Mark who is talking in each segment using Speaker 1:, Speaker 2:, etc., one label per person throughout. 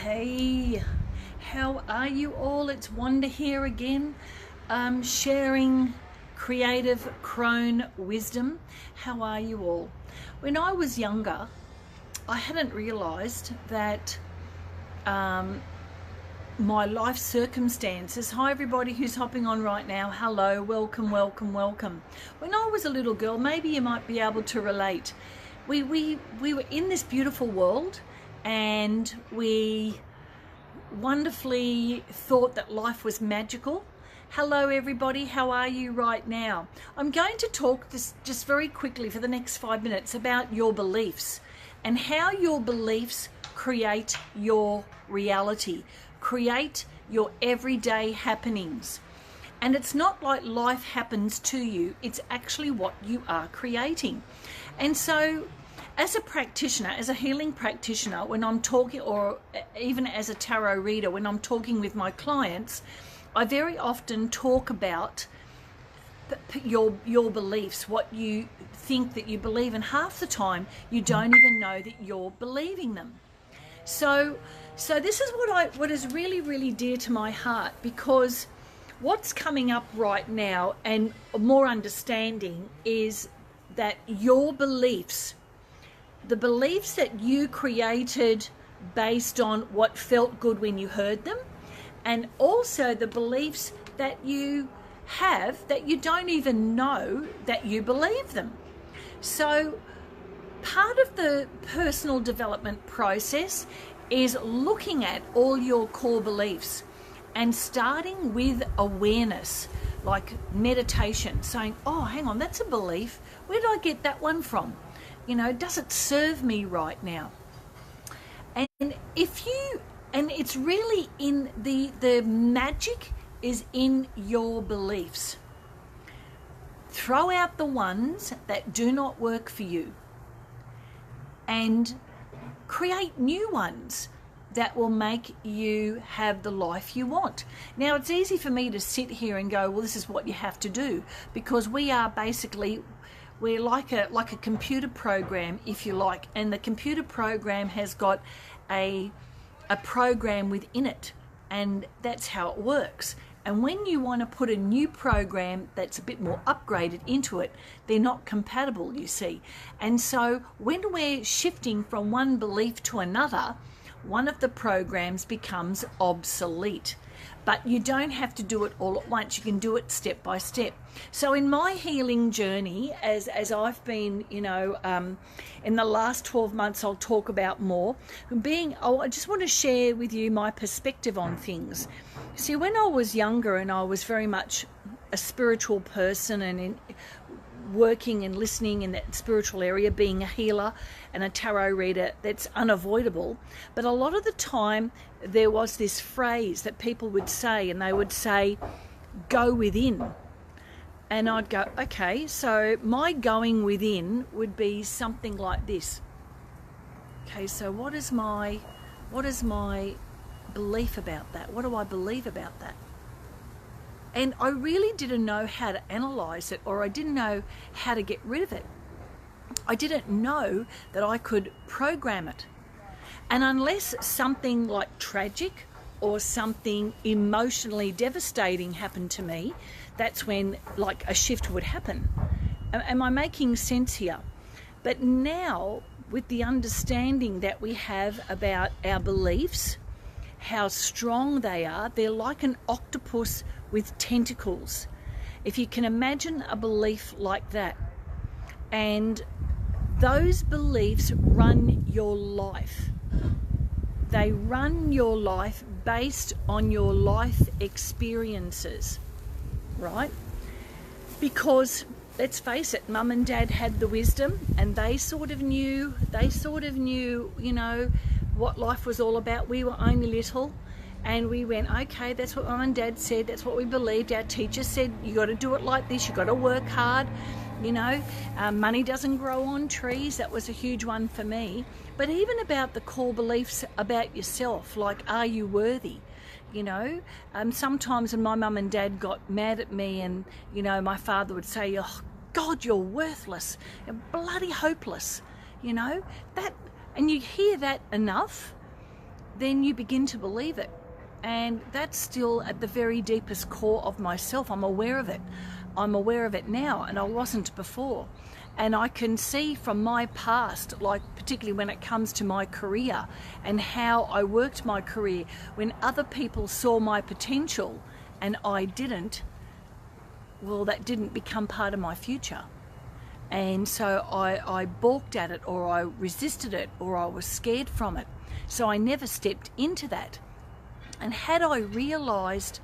Speaker 1: Hey, how are you all? It's Wanda here again, sharing creative crone wisdom. How are you all? When I was younger, I hadn't realised that my life circumstances. Hi everybody who's hopping on right now. Hello, welcome, welcome, welcome. When I was a little girl, maybe you might be able to relate. We were in this beautiful world, and we wonderfully thought that life was magical. Hello everybody, how are you right now? I'm going to talk this just very quickly for the next 5 minutes about your beliefs and how your beliefs create your reality, create your everyday happenings. And it's not like life happens to you, it's actually what you are creating. And so as a practitioner, as a healing practitioner, when I'm talking, or even as a tarot reader, when I'm talking with my clients, I very often talk about your beliefs, what you think that you believe, and half the time you don't even know that you're believing them. So this is what is really, really dear to my heart, because what's coming up right now and more understanding is that your beliefs, the beliefs that you created based on what felt good when you heard them, and also the beliefs that you have that you don't even know that you believe them. So part of the personal development process is looking at all your core beliefs and starting with awareness, like meditation, saying, oh, hang on, that's a belief. Where did I get that one from? You know, does it serve me right now? And it's really in the magic is in your beliefs. Throw out the ones that do not work for you and create new ones that will make you have the life you want. Now, it's easy for me to sit here and go, well, this is what you have to do, because we're like a computer program, if you like, and the computer program has got a program within it, and that's how it works. And when you want to put a new program that's a bit more upgraded into it, they're not compatible, you see. And so when we're shifting from one belief to another, one of the programs becomes obsolete. But you don't have to do it all at once. You can do it step by step. So in my healing journey, as I've been, in the last 12 months, I'll talk about more. I just want to share with you my perspective on things. See, when I was younger and I was very much a spiritual person and working and listening in that spiritual area, being a healer and a tarot reader, that's unavoidable. But a lot of the time there was this phrase that people would say, and they would say, go within. And I'd go, okay, so my going within would be something like this. Okay, so what is my belief about that? What do I believe about that? And I really didn't know how to analyze it, or I didn't know how to get rid of it. I didn't know that I could program it. And unless something like tragic or something emotionally devastating happened to me, that's when like a shift would happen. Am I making sense here? But now, with the understanding that we have about our beliefs, how strong they are, they're like an octopus with tentacles. If you can imagine a belief like that, and those beliefs run your life. They run your life based on your life experiences, right? Because let's face it, Mum and Dad had the wisdom, and they sort of knew, what life was all about. We were only little, and we went, okay, that's what Mum and Dad said, that's what we believed. Our teacher said, you got to do it like this, you got to work hard, money doesn't grow on trees. That was a huge one for me. But even about the core beliefs about yourself, like, are you worthy? Sometimes when my mum and dad got mad at me, and my father would say, oh God, you're worthless, you're bloody hopeless, that, and you hear that enough, then you begin to believe it. And that's still at the very deepest core of myself. I'm aware of it. I'm aware of it now, and I wasn't before. And I can see from my past, like particularly when it comes to my career and how I worked my career, when other people saw my potential and I didn't, well, that didn't become part of my future. And so I balked at it, or I resisted it, or I was scared from it. So I never stepped into that. And had I realized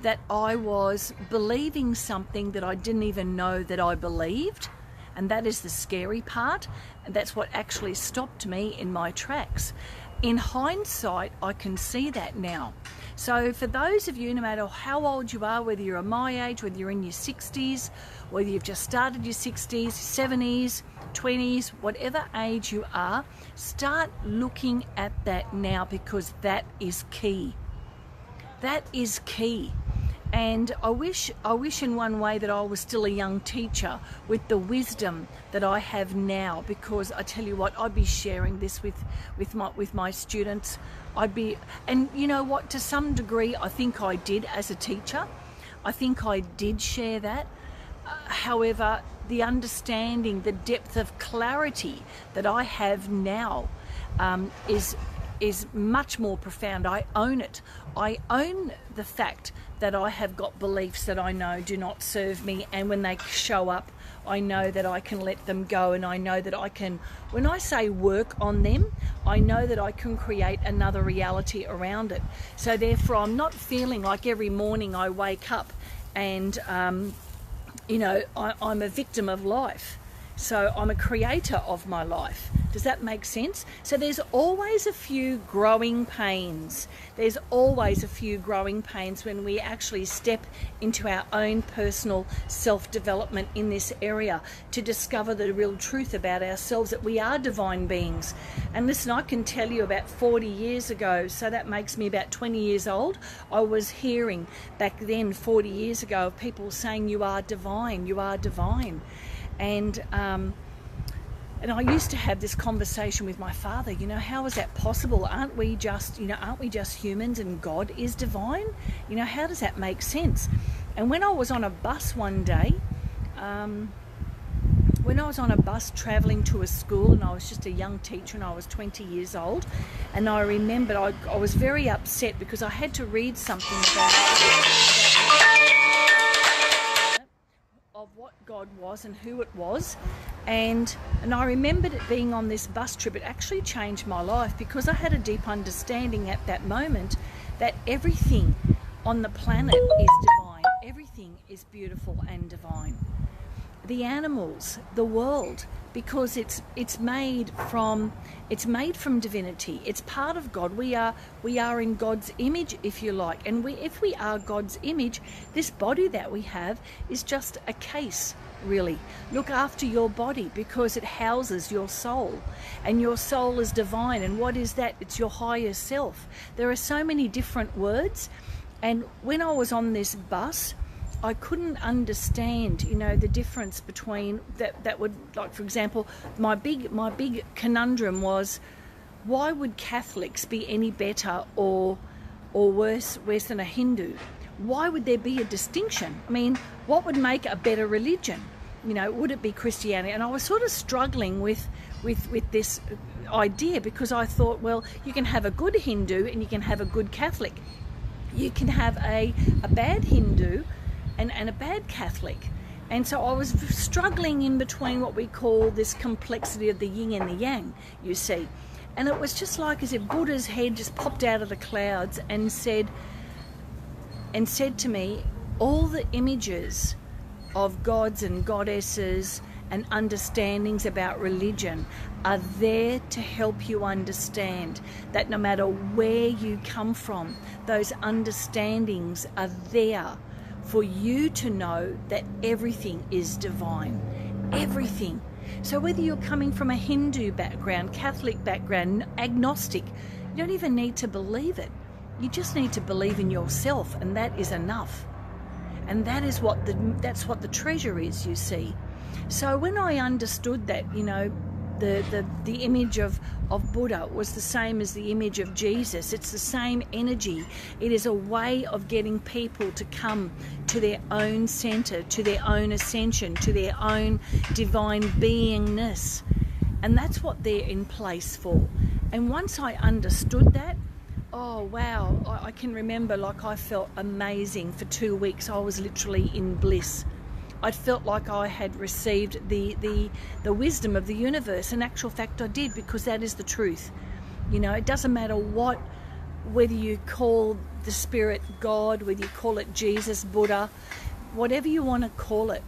Speaker 1: that I was believing something that I didn't even know that I believed, and that is the scary part, and that's what actually stopped me in my tracks. In hindsight, I can see that now. So for those of you, no matter how old you are, whether you're my age, whether you're in your 60s, whether you've just started your 60s, 70s, 20s, whatever age you are, start looking at that now, because that is key. That is key. And I wish in one way that I was still a young teacher with the wisdom that I have now, because I tell you what, I'd be sharing this with my students. And you know what, to some degree I think I did as a teacher. I think I did share that. However, the understanding, the depth of clarity that I have now is much more profound. I own it. I own the fact that I have got beliefs that I know do not serve me, and when they show up, I know that I can let them go, and I know that I can, when I say work on them, I know that I can create another reality around it. So therefore, I'm not feeling like every morning I wake up and I'm a victim of life. So I'm a creator of my life. Does that make sense? So there's always a few growing pains. There's always a few growing pains when we actually step into our own personal self-development in this area to discover the real truth about ourselves, that we are divine beings. And listen, I can tell you about 40 years ago, so that makes me about 20 years old, I was hearing back then, 40 years ago, of people saying, you are divine, you are divine. And I used to have this conversation with my father, how is that possible? Aren't we just humans and God is divine? How does that make sense? And when I was on a bus one day, traveling to a school, and I was just a young teacher and I was 20 years old, and I remembered I was very upset because I had to read something of what God was and who it was, and I remembered it being on this bus trip. It actually changed my life, because I had a deep understanding at that moment that everything on the planet is divine. Everything is beautiful and divine. The animals, the world, because it's made from divinity. It's part of God. We are in God's image, if you like. And if we are God's image, this body that we have is just a case, really. Look after your body, because it houses your soul, and your soul is divine. And what is that? It's your higher self. There are so many different words. And when I was on this bus, I couldn't understand, the difference between that would, like, for example, my big conundrum was, why would Catholics be any better or worse than a Hindu? Why would there be a distinction? I mean, what would make a better religion? Would it be Christianity? And I was sort of struggling with this idea, because I thought, well, you can have a good Hindu and you can have a good Catholic. You can have a bad Hindu and a bad Catholic. And so I was struggling in between what we call this complexity of the yin and the yang, you see. And it was just like as if Buddha's head just popped out of the clouds and said to me, all the images of gods and goddesses and understandings about religion are there to help you understand that no matter where you come from, those understandings are there for you to know that everything is divine. Everything. So whether you're coming from a Hindu background, Catholic background, agnostic, you don't even need to believe it. You just need to believe in yourself, and that is enough. And that's what the treasure is, you see. So when I understood that, the image of Buddha was the same as the image of Jesus. It's the same energy. It is a way of getting people to come to their own center, to their own ascension, to their own divine beingness. And that's what they're in place for. And once I understood that, oh wow, I can remember, like, I felt amazing for 2 weeks. I was literally in bliss. I felt like I had received the wisdom of the universe. In actual fact, I did, because that is the truth. You know, it doesn't matter whether you call the spirit God, whether you call it Jesus, Buddha, whatever you want to call it.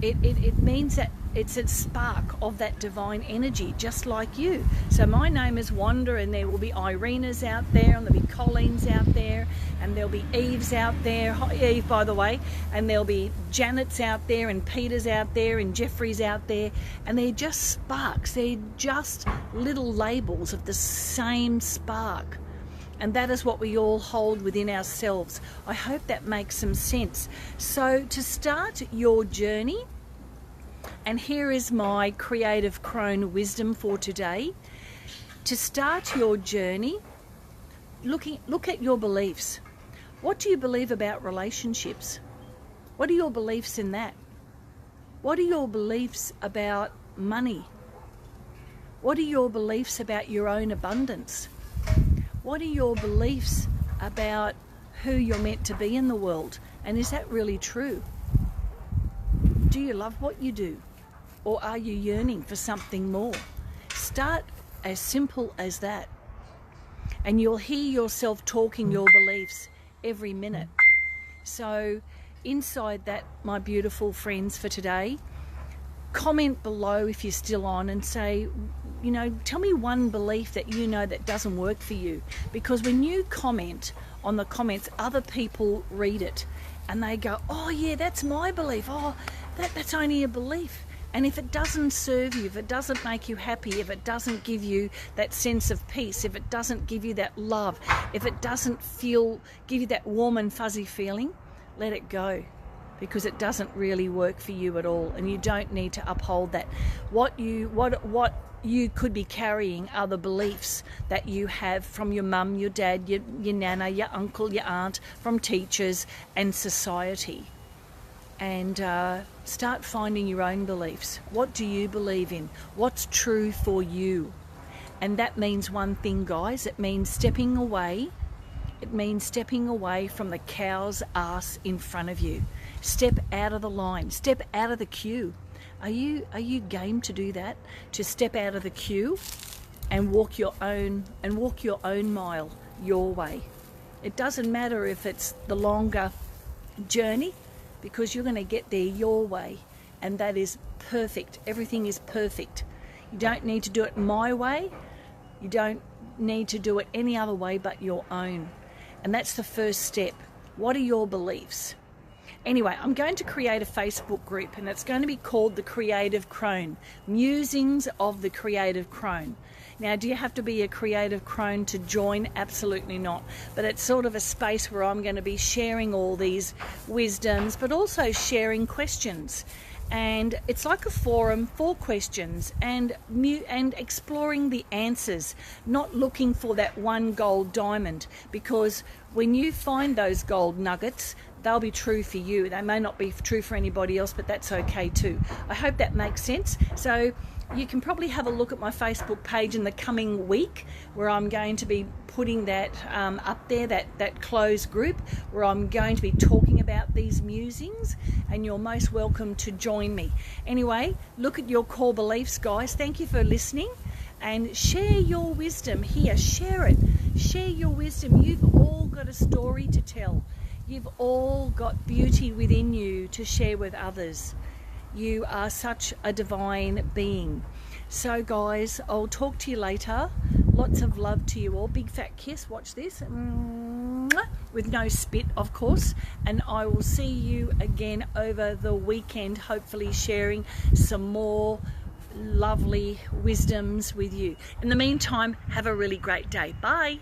Speaker 1: It means that it's a spark of that divine energy, just like you. So my name is Wanda, and there will be Irenas out there, and there'll be Colleens out there, and there'll be Eves out there. Hi, Eve, by the way. And there'll be Janets out there, and Peters out there, and Jeffreys out there. And they're just sparks. They're just little labels of the same spark. And that is what we all hold within ourselves. I hope that makes some sense. So to start your journey, and here is my creative crone wisdom for today. To start your journey, look at your beliefs. What do you believe about relationships? What are your beliefs in that? What are your beliefs about money? What are your beliefs about your own abundance? What are your beliefs about who you're meant to be in the world? And is that really true? Do you love what you do? Or are you yearning for something more? Start as simple as that. And you'll hear yourself talking your beliefs every minute. So inside that, my beautiful friends, for today, comment below if you're still on and say, you know, tell me one belief that you know that doesn't work for you. Because when you comment on the comments, other people read it and they go, oh yeah, that's my belief. Oh, that's only a belief. And if it doesn't serve you, if it doesn't make you happy, if it doesn't give you that sense of peace, if it doesn't give you that love, if it doesn't give you that warm and fuzzy feeling, let it go. Because it doesn't really work for you at all, and you don't need to uphold that. What you could be carrying are the beliefs that you have from your mum, your dad, your nana, your uncle, your aunt, from teachers and society. And start finding your own beliefs. What do you believe in? What's true for you? And that means one thing, guys. It means stepping away. It means stepping away from the cow's ass in front of you. Step out of the line. Step out of the queue. Are you game to do that? To step out of the queue and walk your own mile your way. It doesn't matter if it's the longer journey, because you're going to get there your way, and that is perfect. Everything is perfect. You don't need to do it my way. You don't need to do it any other way but your own. And that's the first step. What are your beliefs? Anyway, I'm going to create a Facebook group, and it's going to be called The Creative Crone, Musings of the Creative Crone. Now, do you have to be a creative crone to join? Absolutely not. But it's sort of a space where I'm going to be sharing all these wisdoms, but also sharing questions. And it's like a forum for questions and exploring the answers, not looking for that one gold diamond, because when you find those gold nuggets, they'll be true for you. They may not be true for anybody else, but that's okay too. I hope that makes sense. So you can probably have a look at my Facebook page in the coming week, where I'm going to be putting that up there, that closed group, where I'm going to be talking about these musings, and you're most welcome to join me. Anyway, look at your core beliefs, guys. Thank you for listening, and share your wisdom here. Share it. Share your wisdom. You've all got a story to tell. You've all got beauty within you to share with others. You are such a divine being. So guys, I'll talk to you later. Lots of love to you all. Big fat kiss. Watch this. With no spit, of course. And I will see you again over the weekend, hopefully sharing some more lovely wisdoms with you. In the meantime, have a really great day. Bye.